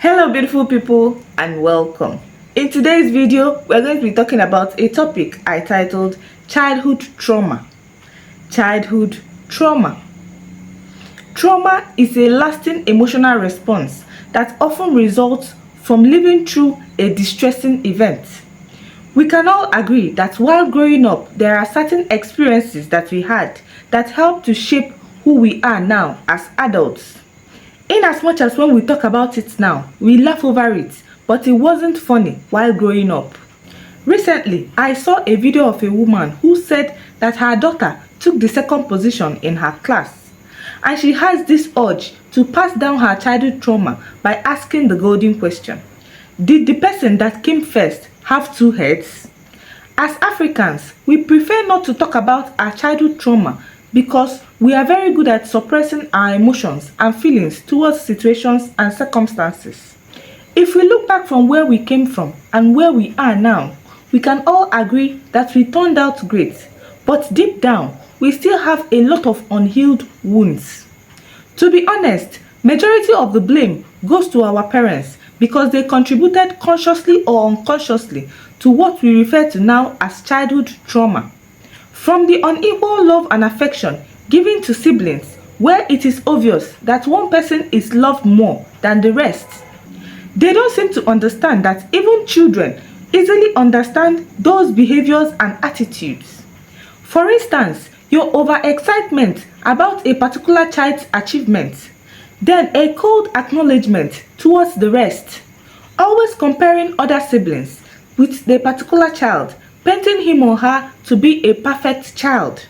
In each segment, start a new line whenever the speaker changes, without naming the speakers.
Hello beautiful people and welcome. In today's video, we're going to be talking about a topic I titled childhood trauma. Childhood trauma. Trauma is a lasting emotional response that often results from living through a distressing event. We can all agree that while growing up, there are certain experiences that we had that help to shape who we are now as adults. In as much as when we talk about it now, we laugh over it, but it wasn't funny while growing up. Recently, I saw a video of a woman who said that her daughter took the second position in her class, and she has this urge to pass down her childhood trauma by asking the golden question: did the person that came first have two heads? As Africans, we prefer not to talk about our childhood trauma because we are very good at suppressing our emotions and feelings towards situations and circumstances. If we look back from where we came from and where we are now, we can all agree that we turned out great, but deep down, we still have a lot of unhealed wounds. To be honest, majority of the blame goes to our parents because they contributed consciously or unconsciously to what we refer to now as childhood trauma. From the unequal love and affection given to siblings, where it is obvious that one person is loved more than the rest. They don't seem to understand that even children easily understand those behaviors and attitudes. For instance, your overexcitement about a particular child's achievement, then a cold acknowledgement towards the rest, always comparing other siblings with the particular child, painting him or her to be a perfect child,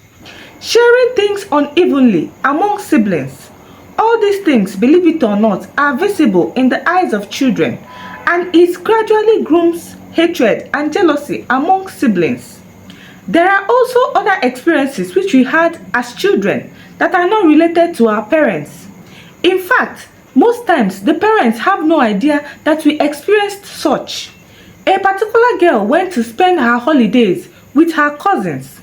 sharing things unevenly among siblings. All these things, believe it or not, are visible in the eyes of children, and it gradually grooms hatred and jealousy among siblings. There are also other experiences which we had as children that are not related to our parents. In fact, most times the parents have no idea that we experienced such. A particular girl went to spend her holidays with her cousins.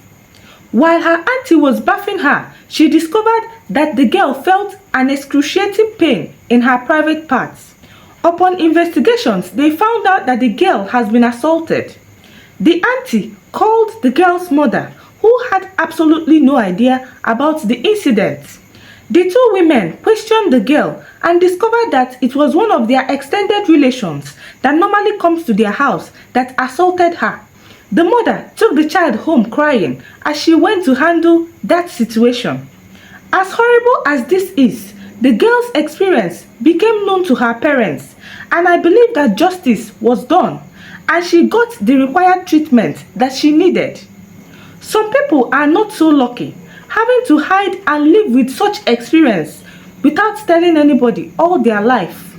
While her auntie was bathing her, she discovered that the girl felt an excruciating pain in her private parts. Upon investigations, they found out that the girl has been assaulted. The auntie called the girl's mother, who had absolutely no idea about the incident. The two women questioned the girl and discovered that it was one of their extended relations that normally comes to their house that assaulted her. The mother took the child home crying as she went to handle that situation. As horrible as this is, the girl's experience became known to her parents, and I believe that justice was done and she got the required treatment that she needed. Some people are not so lucky, having to hide and live with such experience without telling anybody all their life.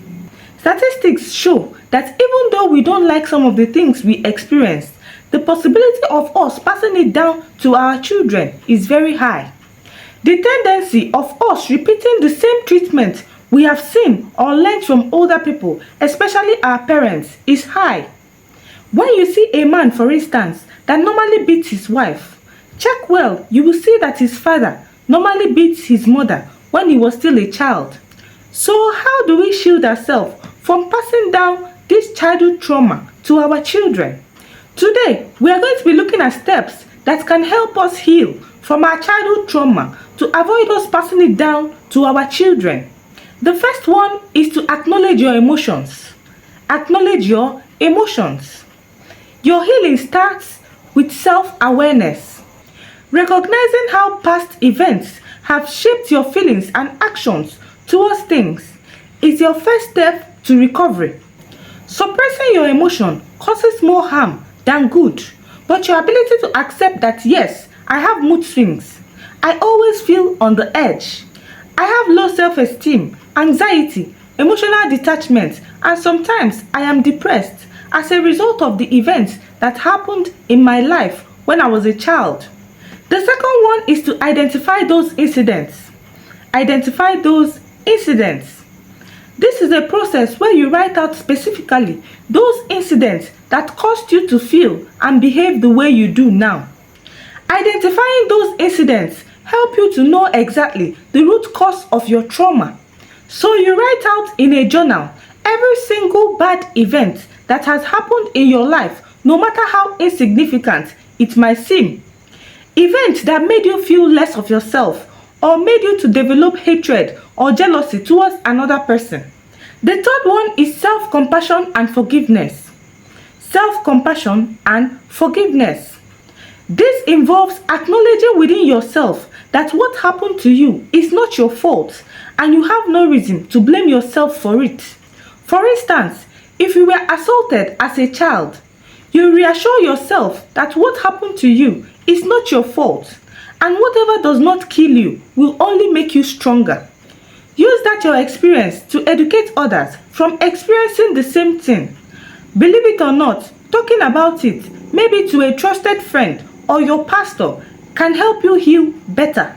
Statistics show that even though we don't like some of the things we experienced, the possibility of us passing it down to our children is very high. The tendency of us repeating the same treatment we have seen or learned from older people, especially our parents, is high. When you see a man, for instance, that normally beats his wife, check well, you will see that his father normally beats his mother when he was still a child. So how do we shield ourselves from passing down this childhood trauma to our children? Today, we are going to be looking at steps that can help us heal from our childhood trauma to avoid us passing it down to our children. The first one is to acknowledge your emotions. Acknowledge your emotions. Your healing starts with self-awareness. Recognizing how past events have shaped your feelings and actions towards things is your first step to recovery. Suppressing your emotion causes more harm than good, but your ability to accept that yes, I have mood swings, I always feel on the edge, I have low self-esteem, anxiety, emotional detachment, and sometimes I am depressed as a result of the events that happened in my life when I was a child. The second one is to identify those incidents. Identify those incidents. This is a process where you write out specifically those incidents that caused you to feel and behave the way you do now. Identifying those incidents help you to know exactly the root cause of your trauma. So you write out in a journal Every single bad event that has happened in your life, no matter how insignificant it might seem, events that made you feel less of yourself or made you to develop hatred or jealousy towards another person. The third one is self-compassion and forgiveness. Self-compassion and forgiveness. This involves acknowledging within yourself that what happened to you is not your fault and you have no reason to blame yourself for it. For instance, if you were assaulted as a child, you reassure yourself that what happened to you is not your fault, and whatever does not kill you will only make you stronger. Use that your experience to educate others from experiencing the same thing. Believe it or not, talking about it, maybe to a trusted friend or your pastor, can help you heal better.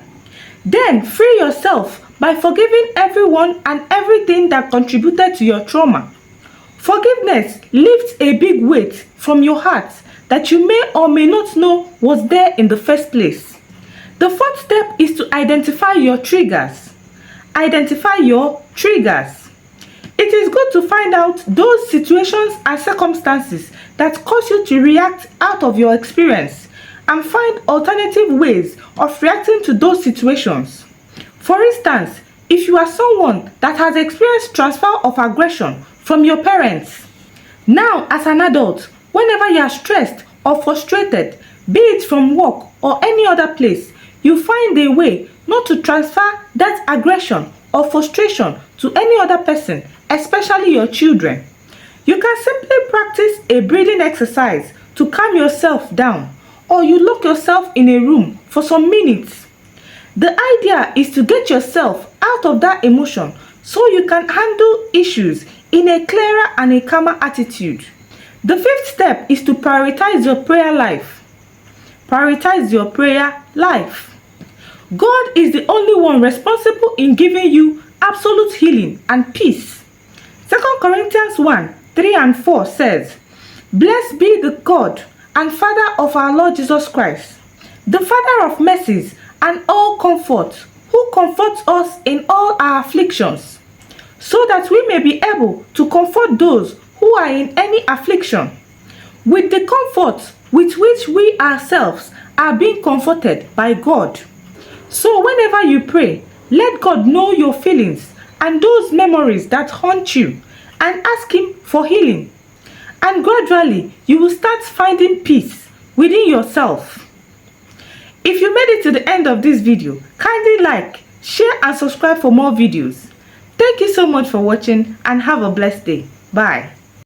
Then free yourself by forgiving everyone and everything that contributed to your trauma. Forgiveness lifts a big weight from your heart that you may or may not know was there in the first place. The fourth step is to identify your triggers. Identify your triggers. It is good to find out those situations and circumstances that cause you to react out of your experience and find alternative ways of reacting to those situations. For instance, if you are someone that has experienced transfer of aggression from your parents, now as an adult, whenever you are stressed or frustrated, be it from work or any other place, you find a way not to transfer that aggression or frustration to any other person, especially your children. You can simply practice a breathing exercise to calm yourself down, or you lock yourself in a room for some minutes. The idea is to get yourself out of that emotion so you can handle issues in a clearer and a calmer attitude. The fifth step is to prioritize your prayer life. Prioritize your prayer life. God is the only one responsible in giving you absolute healing and peace. 2 Corinthians 1:3-4 says, "Blessed be the God and Father of our Lord Jesus Christ, the Father of mercies and all comfort, who comforts us in all our afflictions, so that we may be able to comfort those who are in any affliction, with the comfort with which we ourselves are being comforted by God." So whenever you pray, let God know your feelings and those memories that haunt you, and ask Him for healing. And gradually, you will start finding peace within yourself. If you made it to the end of this video, kindly like, share and subscribe for more videos. Thank you so much for watching and have a blessed day. Bye.